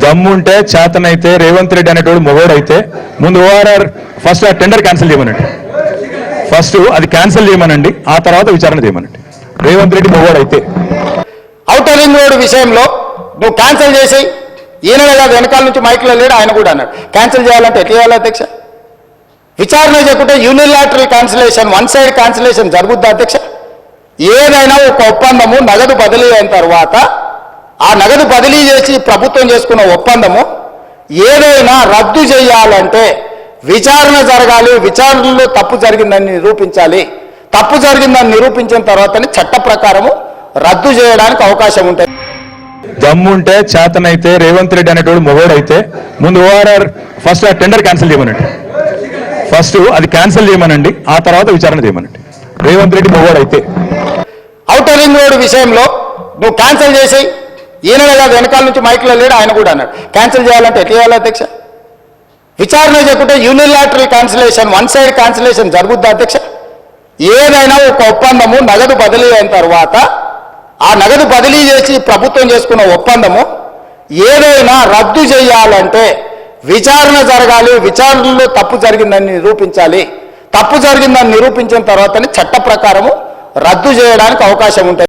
దమ్ముంటే చేతనైతే రేవంత్ రెడ్డి అనేటోడు మొగోడైతే ముందు ఓఆర్ఆర్ ఫస్ట్ ఆ టెండర్ క్యాన్సిల్ చేయమనండి. ఫస్ట్ అది క్యాన్సిల్ చేయమనండి, ఆ తర్వాత విచారణ చేయమనండి. రేవంత్ రెడ్డి మొగోడైతే ఔటర్ రింగ్ రోడ్ విషయంలో నువ్వు క్యాన్సిల్ చేసి ఈయన కాదు వెనకాల నుంచి మైక్లో లేడు ఆయన కూడా అన్నాడు క్యాన్సిల్ చేయాలంటే ఎట్లా చేయాలి అధ్యక్ష? విచారణ చేయకుంటే unilateral cancellation, one side cancellation జరుగుద్దా అధ్యక్ష? ఏదైనా ఒక ఒప్పందము నగదు బదిలీ అయిన తర్వాత ఆ నగదు బదిలీ చేసి ప్రభుత్వం చేసుకున్న ఒప్పందము ఏదైనా రద్దు చేయాలంటే విచారణ జరగాలి, విచారణలో తప్పు జరిగిందని నిరూపించాలి. తప్పు జరిగిందని నిరూపించిన తర్వాతనే చట్ట ప్రకారము రద్దు చేయడానికి అవకాశం ఉంటుంది. దమ్ముంటే చేతనైతే రేవంత్ రెడ్డి అనేటోడు మొగోడైతే ముందు ఓఆర్ఆర్ ఫస్ట్ ఆ టెండర్ క్యాన్సిల్ చేయమనండి. ఫస్ట్ అది క్యాన్సిల్ చేయమనండి, ఆ తర్వాత విచారణ చేయమనండి. రేవంత్ రెడ్డి మొగోడైతే ఔటర్ రింగ్ రోడ్ విషయంలో నువ్వు క్యాన్సిల్ చేసి ఈయన కాదు వెనకాల నుంచి మైక్లో లేడు ఆయన కూడా అన్నాడు క్యాన్సిల్ చేయాలంటే ఎట్లా చేయాలి అధ్యక్ష? విచారణ చేయకుంటే unilateral cancellation, one side cancellation జరుగుద్దా అధ్యక్ష? ఏదైనా ఒక ఒప్పందము నగదు బదిలీ అయిన తర్వాత ఆ నగదు బదిలీ చేసి ప్రభుత్వం చేసుకున్న ఒప్పందము ఏదైనా రద్దు చేయాలంటే విచారణ జరగాలి, విచారణలో తప్పు జరిగిందని నిరూపించాలి. తప్పు జరిగిందని నిరూపించిన తర్వాతనే చట్ట ప్రకారము రద్దు చేయడానికి అవకాశం ఉంటుంది.